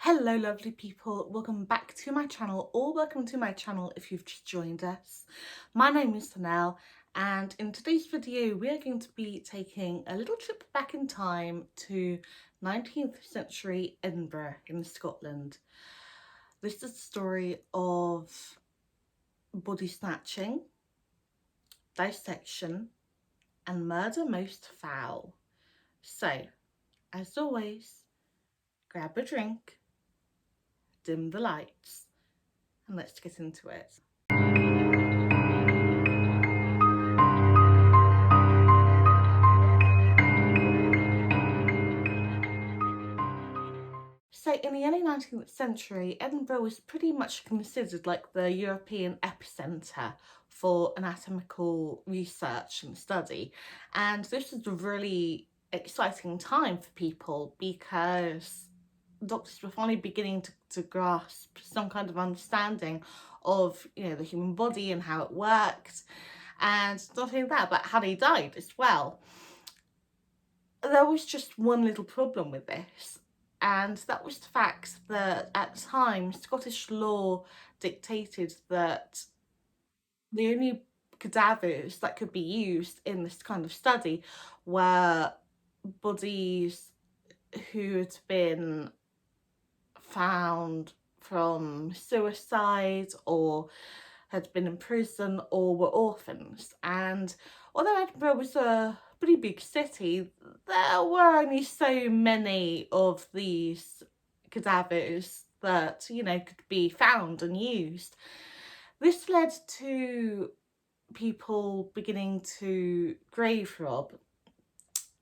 Hello lovely people, welcome back to my channel, or welcome to my channel if you've just joined us. My name is Nell, and in today's video we are going to be taking a little trip back in time to 19th century Edinburgh in Scotland. This is the story of body snatching, dissection and murder most foul. So, as always, grab a drink, dim the lights, and let's get into it. So in the early 19th century, Edinburgh was pretty much considered like the European epicentre for anatomical research and study. And this was a really exciting time for people because doctors were finally beginning to grasp some kind of understanding of, the human body and how it worked. And not only that, but how they died as well. There was just one little problem with this, and that was the fact that at the time Scottish law dictated that the only cadavers that could be used in this kind of study were bodies who had been found from suicide or had been in prison or were orphans. And although Edinburgh was a pretty big city, there were only so many of these cadavers that, could be found and used. This led to people beginning to grave rob,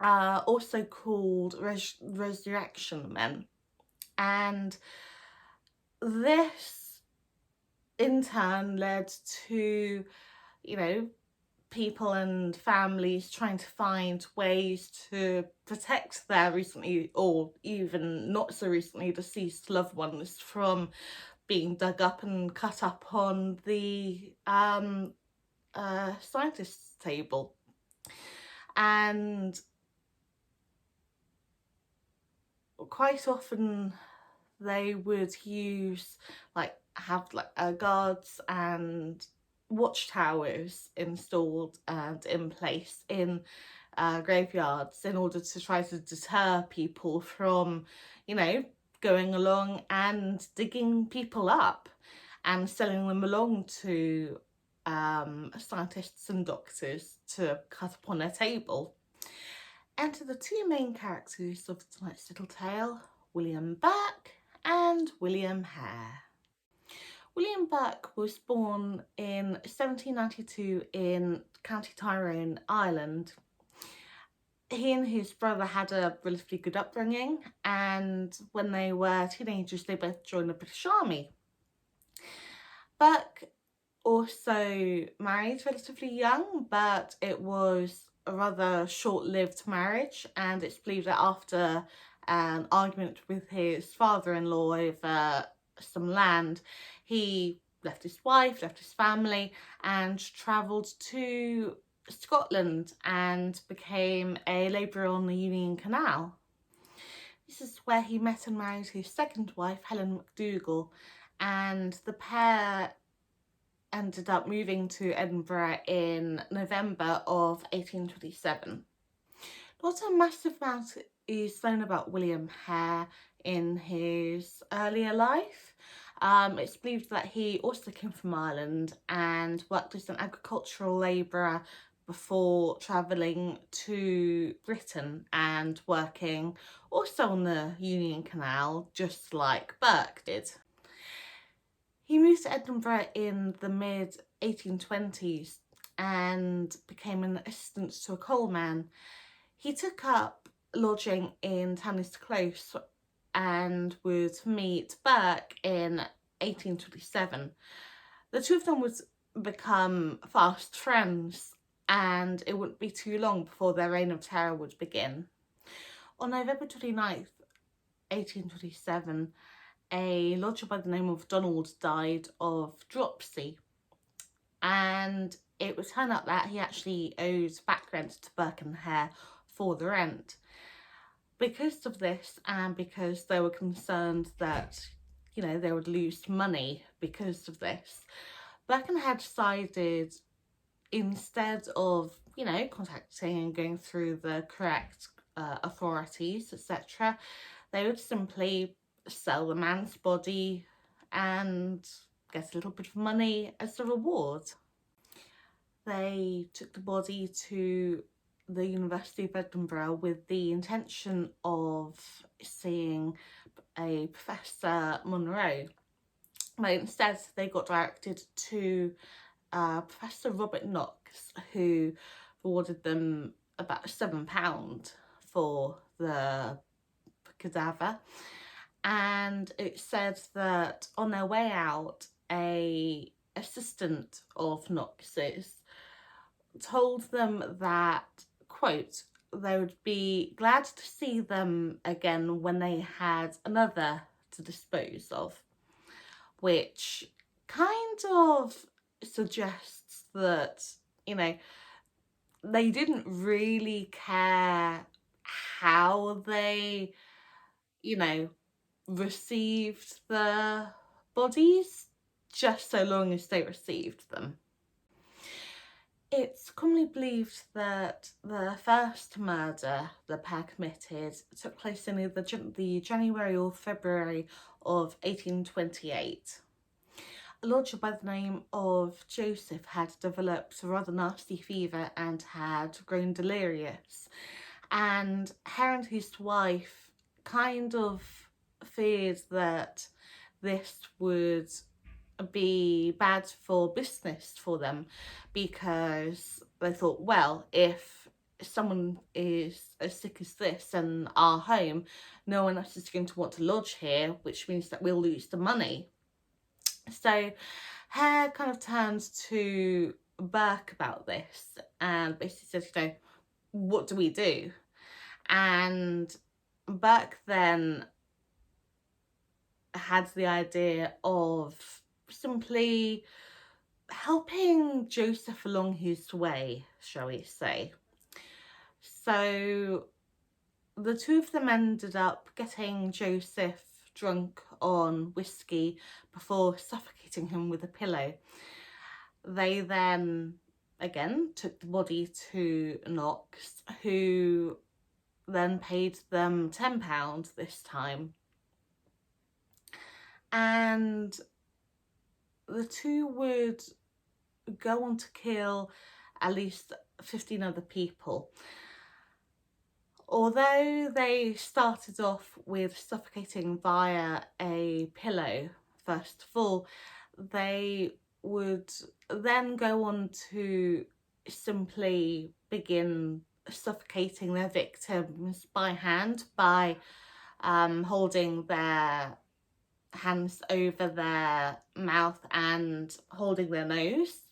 also called resurrection men. And this in turn led to, people and families trying to find ways to protect their recently or even not so recently deceased loved ones from being dug up and cut up on the scientist's table. And quite often they would have guards and watchtowers installed and in place in graveyards in order to try to deter people from, going along and digging people up and selling them along to scientists and doctors to cut upon their table. Enter the two main characters of tonight's little tale, William Burke and William Hare. William Burke was born in 1792 in County Tyrone, Ireland. He and his brother had a relatively good upbringing, and when they were teenagers they both joined the British Army. Burke also married relatively young, but it was a rather short-lived marriage, and it's believed that after an argument with his father-in-law over some land, he left his wife, left his family, and travelled to Scotland and became a labourer on the Union Canal. This is where he met and married his second wife, Helen MacDougall, and the pair ended up moving to Edinburgh in November of 1827. Not a massive amount is known about William Hare in his earlier life. It's believed that he also came from Ireland and worked as an agricultural labourer before travelling to Britain and working also on the Union Canal, just like Burke did. He moved to Edinburgh in the mid-1820s and became an assistant to a coalman. He took up lodging in Tannis Close and would meet Burke in 1827. The two of them would become fast friends, and it wouldn't be too long before their reign of terror would begin. On November 29th, 1827, a lodger by the name of Donald died of dropsy, and it would turn out that he actually owed back rent to Burke and Hare for the rent. because of this, and because they were concerned that, you know, they would lose money because of this, Burke and Hare decided, instead of, you know, contacting and going through the correct authorities, etc., they would simply sell the man's body and get a little bit of money as a reward. They took the body to the University of Edinburgh with the intention of seeing a Professor Monroe, but instead they got directed to Professor Robert Knox, who awarded them about £7 for the cadaver. And it said that on their way out, a assistant of Knox's told them that, quote, they would be glad to see them again when they had another to dispose of, which kind of suggests that, you know, they didn't really care how they, you know, received the bodies, just so long as they received them. It's commonly believed that the first murder the pair committed took place in either the January or February of 1828. A lodger by the name of Joseph had developed a rather nasty fever and had grown delirious, and Hare and his wife kind of feared that this would be bad for business for them, because they thought, well, if someone is as sick as this in our home, no one else is going to want to lodge here, which means that we'll lose the money. So Hare kind of turned to Burke about this and basically said, you know, what do we do? And Burke then had the idea of simply helping Joseph along his way, shall we say. So the two of them ended up getting Joseph drunk on whiskey before suffocating him with a pillow. They then again took the body to Knox, who then paid them £10 this time. And the two would go on to kill at least 15 other people. Although they started off with suffocating via a pillow, first of all, they would then go on to simply begin suffocating their victims by hand, by holding their hands over their mouth and holding their nose,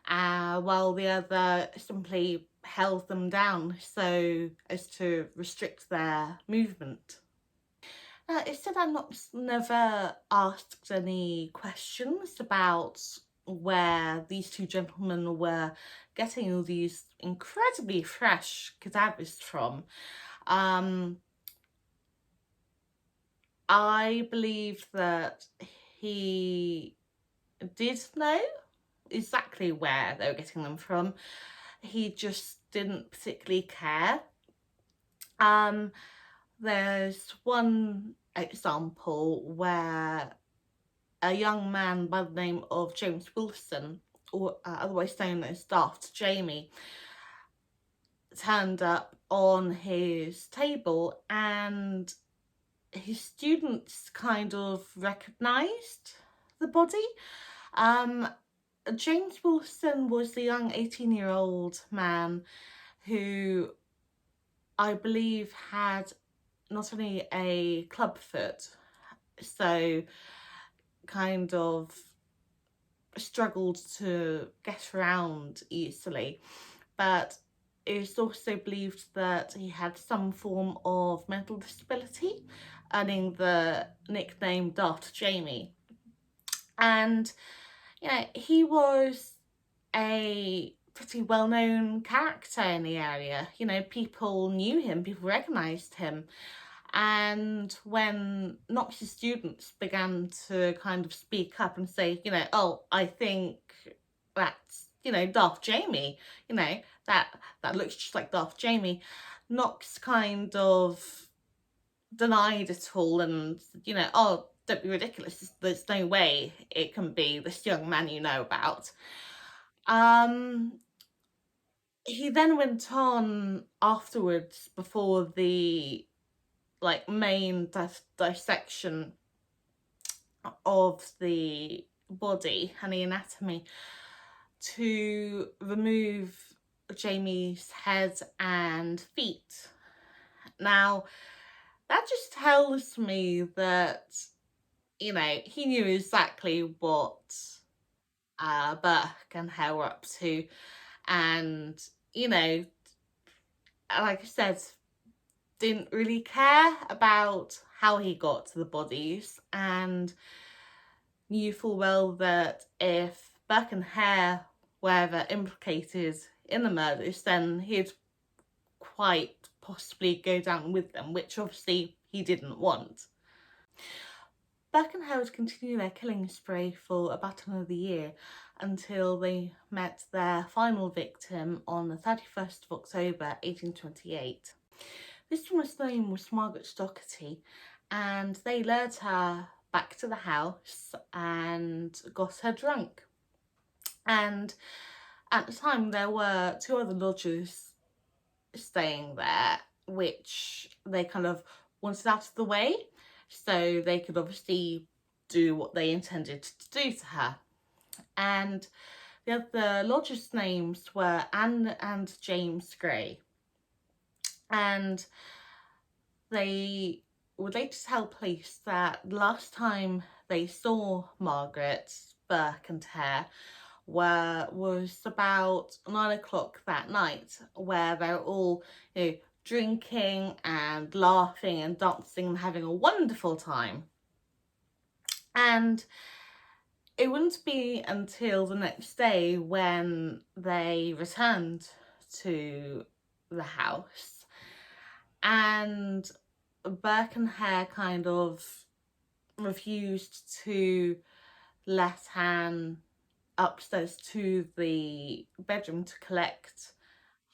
while the other simply held them down so as to restrict their movement. It said I'm never asked any questions about where these two gentlemen were getting all these incredibly fresh cadavers from. I believe that he did know exactly where they were getting them from. He just didn't particularly care. There's one example where a young man by the name of James Wilson, or otherwise known as Daft Jamie, turned up on his table, and his students kind of recognised the body. James Wilson was the young 18-year-old man who I believe had not only a club foot, so kind of struggled to get around easily, but it's also believed that he had some form of mental disability, earning the nickname Daft Jamie. And, you know, he was a pretty well-known character in the area. You know, people knew him, people recognised him. And when Knox's students began to kind of speak up and say, you know, oh, I think that's, you know, Darth Jamie, you know, that looks just like Darth Jamie, Knox kind of denied it all and, you know, oh, don't be ridiculous, there's no way it can be this young man you know about. Um, he then went on afterwards before the like main dissection of the body and the anatomy to remove Jamie's head and feet. Now, that just tells me that, you know, he knew exactly what Burke and Hare were up to, and, you know, like I said, didn't really care about how he got to the bodies, and knew full well that if Burke and Hare were ever implicated in the murders, then he'd quite possibly go down with them, which obviously he didn't want. Burke and Hare would continue their killing spree for about another year until they met their final victim on the 31st of October 1828. This woman's name was Margaret Doherty, and they lured her back to the house and got her drunk. And at the time there were two other lodgers staying there, which they kind of wanted out of the way so they could obviously do what they intended to do to her. And the other lodgers' names were Anne and James Gray, and they would later tell police that the last time they saw Margaret, Burke and Hare was about 9 o'clock that night, where they're all, you know, drinking and laughing and dancing and having a wonderful time. And it wouldn't be until the next day when they returned to the house, and Burke and Hare kind of refused to let Anne upstairs to the bedroom to collect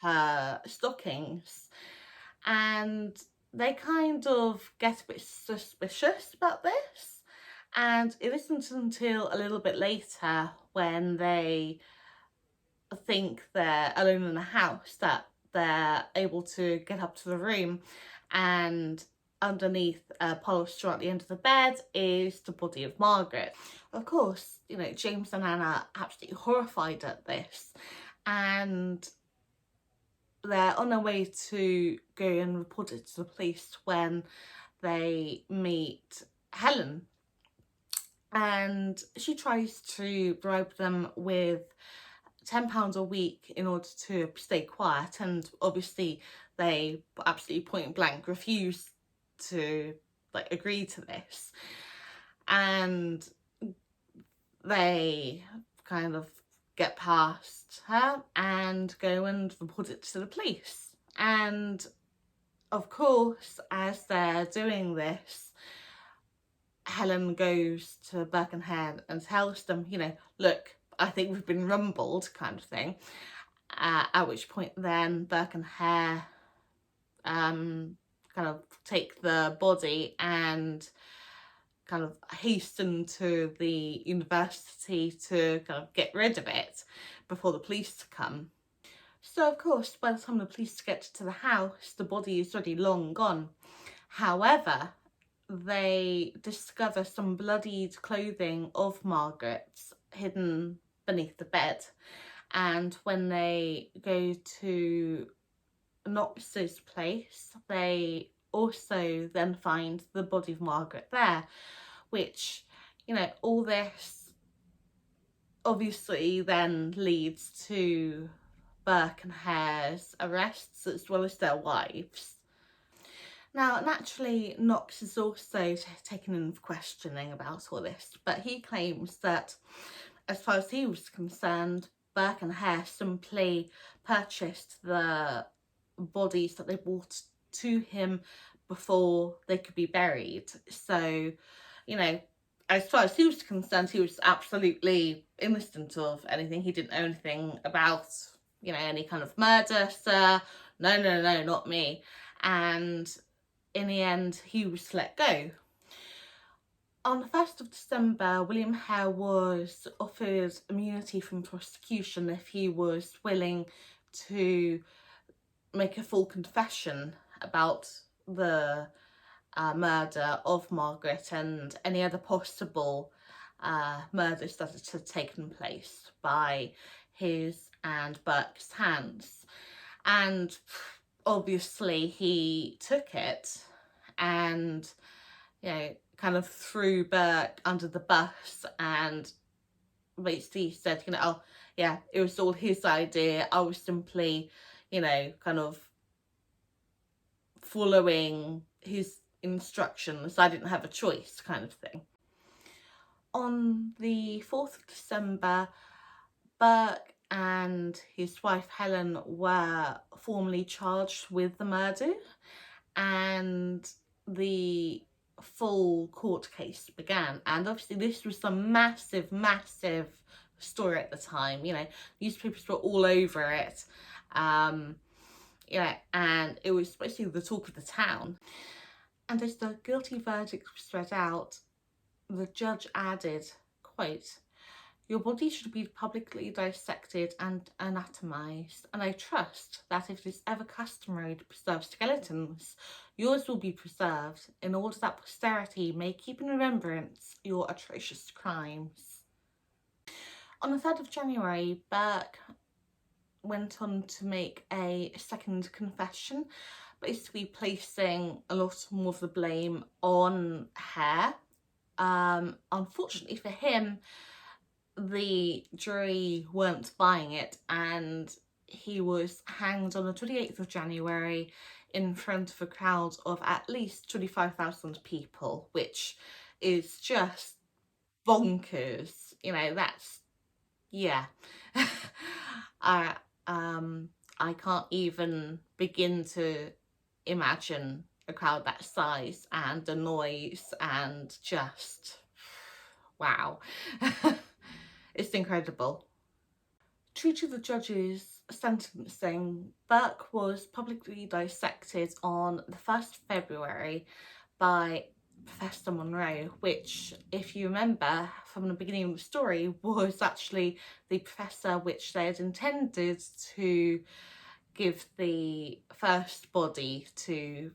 her stockings, and they kind of get a bit suspicious about this, and it isn't until a little bit later when they think they're alone in the house that they're able to get up to the room, and underneath a pile of straw at the end of the bed is the body of Margaret. Of course, you know, James and Anna are absolutely horrified at this, and they're on their way to go and report it to the police when they meet Helen, and she tries to bribe them with £10 a week in order to stay quiet, and obviously they absolutely point blank refuse to like agree to this, and they kind of get past her and go and report it to the police. And of course, as they're doing this, Helen goes to Burke and Hare and tells them, you know, look, I think we've been rumbled, kind of thing. At which point then Burke and Hare kind of take the body and kind of hasten to the university to kind of get rid of it before the police come. So of course, by the time the police get to the house, the body is already long gone. However, they discover some bloodied clothing of Margaret's hidden beneath the bed, and when they go to Knox's place, they also then find the body of Margaret there, which, you know, all this obviously then leads to Burke and Hare's arrests as well as their wives. Now, naturally, Knox is also taken in for questioning about all this, but he claims that, as far as he was concerned, Burke and Hare simply purchased the bodies that they brought to him before they could be buried. So, you know, as far as he was concerned, he was absolutely innocent of anything. He didn't know anything about, you know, any kind of murder, sir. No, no, no, not me. And in the end, he was let go. On the 1st of December, William Hare was offered immunity from prosecution if he was willing to make a full confession about the murder of Margaret and any other possible murders that had taken place by his and Burke's hands. And obviously he took it and, you know, kind of threw Burke under the bus and basically said, you know, oh yeah, it was all his idea. I was simply, you know, kind of following his instructions. I didn't have a choice, kind of thing. On the 4th of December, Burke and his wife Helen were formally charged with the murder, and the full court case began. And obviously this was a massive, massive story at the time. You know, newspapers were all over it. Yeah, and it was basically the talk of the town. And as the guilty verdict was read out, the judge added, quote, "Your body should be publicly dissected and anatomized, and I trust that if it is ever customary to preserve skeletons, yours will be preserved in order that posterity may keep in remembrance your atrocious crimes." On the 3rd of January, Burke went on to make a second confession, basically placing a lot more of the blame on Hare. Unfortunately for him, the jury weren't buying it, and he was hanged on the 28th of January in front of a crowd of at least 25,000 people, which is just bonkers. You know, that's, yeah. I can't even begin to imagine a crowd that size and the noise and just, wow. It's incredible. True to the judge's sentencing, Burke was publicly dissected on the 1st of February by Professor Monroe, which, if you remember from the beginning of the story, was actually the professor which they had intended to give the first body to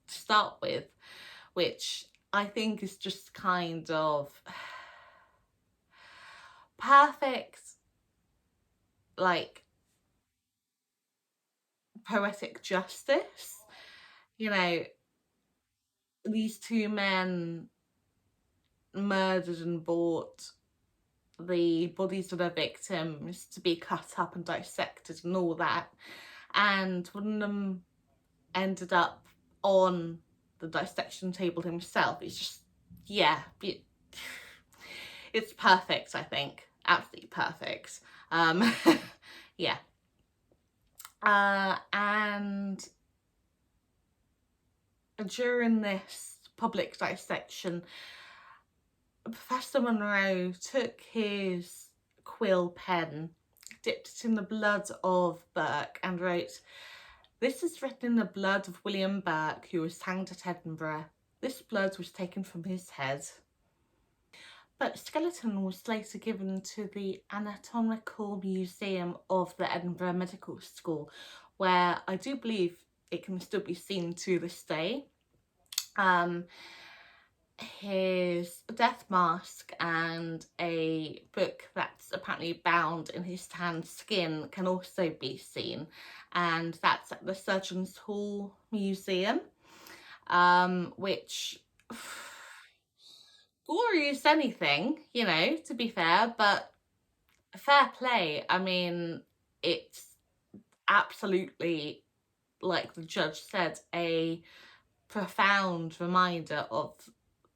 start with, which I think is just kind of perfect, like, poetic justice. You know, these two men murdered and bought the bodies of their victims to be cut up and dissected and all that, and one of them ended up on the dissection table himself. It's just, yeah, it's perfect, I think. Absolutely perfect. Yeah. And during this public dissection, Professor Monroe took his quill pen, dipped it in the blood of Burke and wrote, "This is written in the blood of William Burke, who was hanged at Edinburgh. This blood was taken from his head." But skeleton was later given to the Anatomical Museum of the Edinburgh Medical School, where I do believe it can still be seen to this day. His death mask and a book that's apparently bound in his tanned skin can also be seen, and that's at the Surgeons Hall Museum, which, gory as anything, you know, to be fair, but fair play. I mean, it's absolutely, like the judge said, a profound reminder of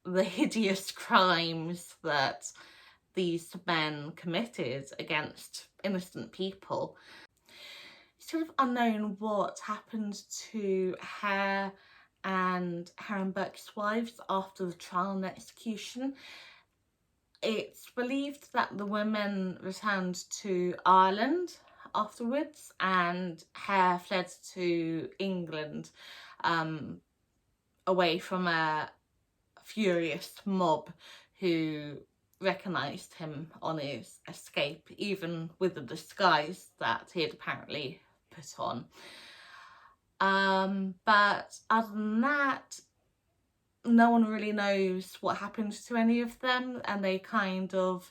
the hideous crimes that these men committed against innocent people. It's sort of unknown what happened to Hare and Harrenberg's wives after the trial and execution. It's believed that the women returned to Ireland afterwards, and Hare fled to England, away from a furious mob who recognised him on his escape, even with the disguise that he had apparently put on. But other than that, no one really knows what happened to any of them, and they kind of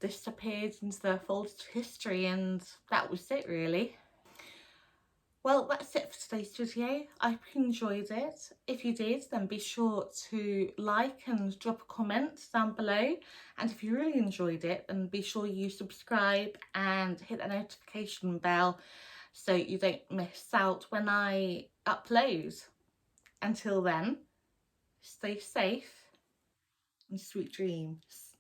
disappeared into their folded history, and that was it really. Well, that's it for today's video. I hope you enjoyed it. If you did, then be sure to like and drop a comment down below. And if you really enjoyed it, then be sure you subscribe and hit the notification bell so you don't miss out when I upload. Until then, stay safe and sweet dreams.